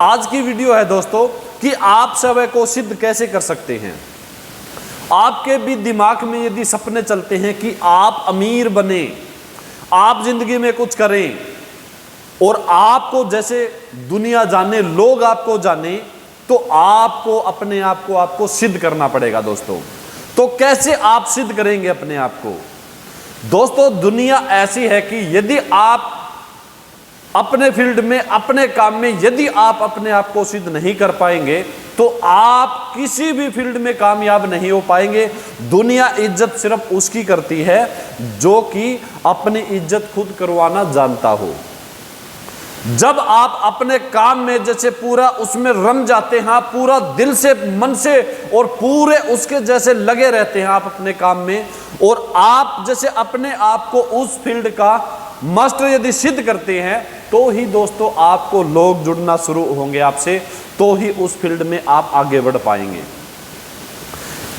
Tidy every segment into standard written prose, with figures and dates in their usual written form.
आज की वीडियो है दोस्तों कि आप समय को सिद्ध कैसे कर सकते हैं। आपके भी दिमाग में यदि सपने चलते हैं कि आप अमीर बने, आप जिंदगी में कुछ करें और आपको जैसे दुनिया जाने, लोग आपको जाने, तो आपको अपने आप को आपको सिद्ध करना पड़ेगा दोस्तों। तो कैसे आप सिद्ध करेंगे अपने आप को? दोस्तों दुनिया ऐसी है कि यदि आप अपने फील्ड में, अपने काम में यदि आप अपने आप को सिद्ध नहीं कर पाएंगे तो आप किसी भी फील्ड में कामयाब नहीं हो पाएंगे। दुनिया इज्जत सिर्फ उसकी करती है जो कि अपनी इज्जत खुद करवाना जानता हो। जब आप अपने काम में जैसे पूरा उसमें रम जाते हैं, आप पूरा दिल से, मन से और पूरे उसके जैसे लगे रहते हैं आप अपने काम में, और आप जैसे अपने आप को उस फील्ड का मास्टर यदि सिद्ध करते हैं, तो ही दोस्तों आपको लोग जुड़ना शुरू होंगे आपसे, तो ही उस फील्ड में आप आगे बढ़ पाएंगे।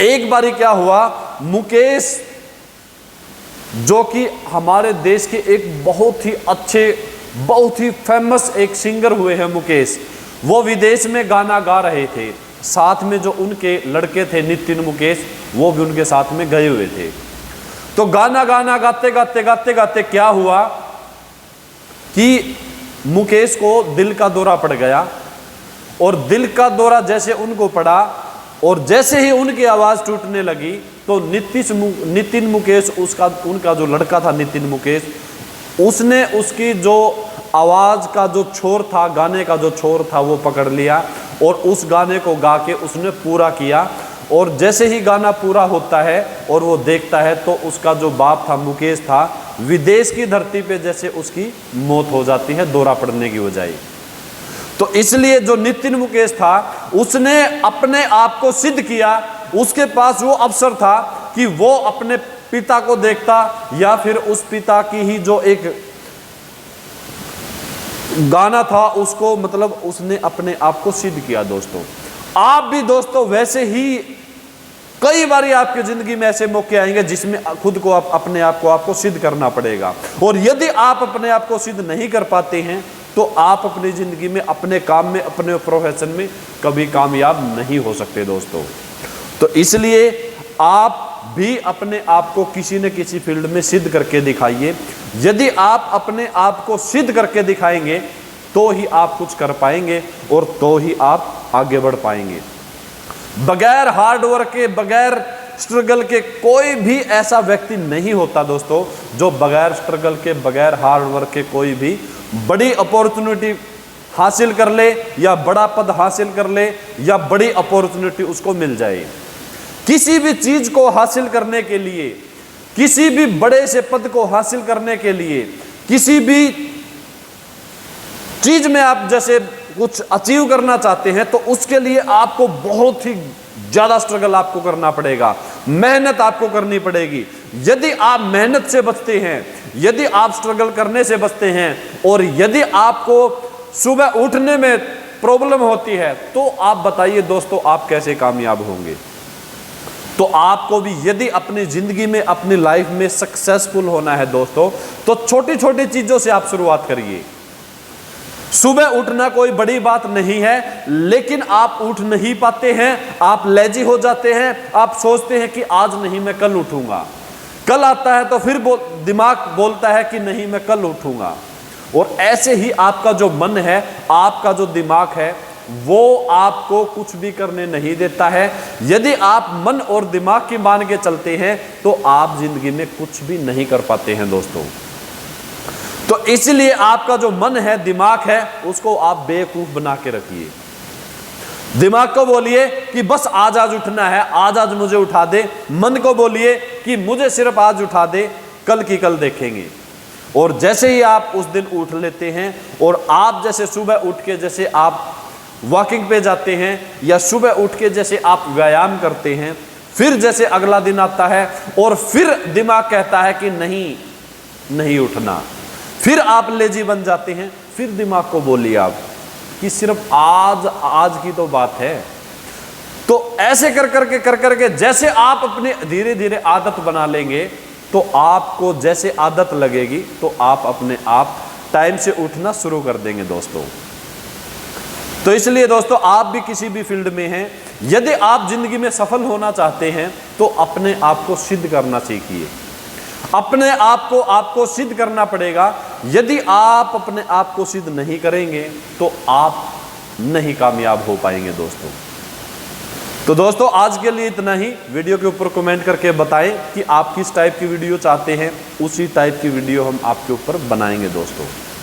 एक बारी क्या हुआ, मुकेश जो कि हमारे देश के एक बहुत ही अच्छे, बहुत ही फेमस एक सिंगर हुए हैं मुकेश, वो विदेश में गाना गा रहे थे। साथ में जो उनके लड़के थे नितिन मुकेश, वो भी उनके साथ में गए हुए थे। तो गाना गाना गाते गाते गाते गाते क्या हुआ कि मुकेश को दिल का दौरा पड़ गया, और दिल का दौरा जैसे उनको पड़ा और जैसे ही उनकी आवाज़ टूटने लगी तो नितिन मुकेश, उनका जो लड़का था नितिन मुकेश, उसने उसकी जो आवाज़ का जो छोर था, गाने का जो छोर था, वो पकड़ लिया और उस गाने को गा के उसने पूरा किया। और जैसे ही गाना पूरा होता है और वो देखता है तो उसका जो बाप था, मुकेश था, विदेश की धरती पे जैसे उसकी मौत हो जाती है दौरा पड़ने की वजह। तो इसलिए जो नितिन मुकेश था उसने अपने आप को सिद्ध किया। उसके पास वो अवसर था कि वो अपने पिता को देखता या फिर उस पिता की ही जो एक गाना था उसको, मतलब उसने अपने आप को सिद्ध किया। दोस्तों आप भी दोस्तों वैसे ही कई बार आपकी जिंदगी में ऐसे मौके आएंगे जिसमें खुद को अपने आप को आपको सिद्ध करना पड़ेगा। और यदि आप अपने आप को सिद्ध नहीं कर पाते हैं तो आप अपनी जिंदगी में, अपने काम में, अपने प्रोफेशन में कभी कामयाब नहीं हो सकते दोस्तों। तो इसलिए आप भी अपने आप को किसी न किसी फील्ड में सिद्ध करके दिखाइए। यदि आप अपने आप को सिद्ध करके दिखाएंगे तो ही आप कुछ कर पाएंगे और तो ही आप आगे बढ़ पाएंगे। बगैर हार्ड वर्क के, बगैर स्ट्रगल के कोई भी ऐसा व्यक्ति नहीं होता दोस्तों जो बगैर स्ट्रगल के, बगैर हार्ड वर्क के कोई भी बड़ी अपॉर्चुनिटी हासिल कर ले या बड़ा पद हासिल कर ले या बड़ी अपॉर्चुनिटी उसको मिल जाए। किसी भी चीज को हासिल करने के लिए, किसी भी बड़े से पद को हासिल करने के लिए, किसी भी चीज में आप जैसे कुछ अचीव करना चाहते हैं तो उसके लिए आपको बहुत ही ज्यादा स्ट्रगल आपको करना पड़ेगा, मेहनत आपको करनी पड़ेगी। यदि आप मेहनत से बचते हैं, यदि आप स्ट्रगल करने से बचते हैं और यदि आपको सुबह उठने में प्रॉब्लम होती है तो आप बताइए दोस्तों आप कैसे कामयाब होंगे? तो आपको भी यदि अपनी जिंदगी में, अपनी लाइफ में सक्सेसफुल होना है दोस्तों, तो छोटी छोटी चीजों से आप शुरुआत करिए। सुबह उठना कोई बड़ी बात नहीं है, लेकिन आप उठ नहीं पाते हैं, आप लेजी हो जाते हैं, आप सोचते हैं कि आज नहीं मैं कल उठूंगा। कल आता है तो फिर दिमाग बोलता है कि नहीं मैं कल उठूंगा। और ऐसे ही आपका जो मन है, आपका जो दिमाग है, वो आपको कुछ भी करने नहीं देता है। यदि आप मन और दिमाग की मान के चलते हैं तो आप जिंदगी में कुछ भी नहीं कर पाते हैं दोस्तों। तो इसलिए आपका जो मन है, दिमाग है, उसको आप बेवकूफ बना के रखिए। दिमाग को बोलिए कि बस आज आज उठना है, आज आज मुझे उठा दे। मन को बोलिए कि मुझे सिर्फ आज उठा दे, कल की कल देखेंगे। और जैसे ही आप उस दिन उठ लेते हैं और आप जैसे सुबह उठ के जैसे आप वॉकिंग पे जाते हैं या सुबह उठ के जैसे आप व्यायाम करते हैं, फिर जैसे अगला दिन आता है और फिर दिमाग कहता है कि नहीं उठना, फिर आप लेजी बन जाते हैं। फिर दिमाग को बोलिए आप कि सिर्फ आज की तो बात है। तो ऐसे कर करके जैसे आप अपने धीरे धीरे आदत बना लेंगे तो आपको जैसे आदत लगेगी तो आप अपने आप टाइम से उठना शुरू कर देंगे दोस्तों। तो इसलिए दोस्तों आप भी किसी भी फील्ड में हैं, यदि आप जिंदगी में सफल होना चाहते हैं तो अपने आप को सिद्ध करना सीखिए। अपने आप को आपको सिद्ध करना पड़ेगा। यदि आप अपने आप को सिद्ध नहीं करेंगे तो आप नहीं कामयाब हो पाएंगे दोस्तों। तो दोस्तों आज के लिए इतना ही। वीडियो के ऊपर कमेंट करके बताएं कि आप किस टाइप की वीडियो चाहते हैं, उसी टाइप की वीडियो हम आपके ऊपर बनाएंगे दोस्तों।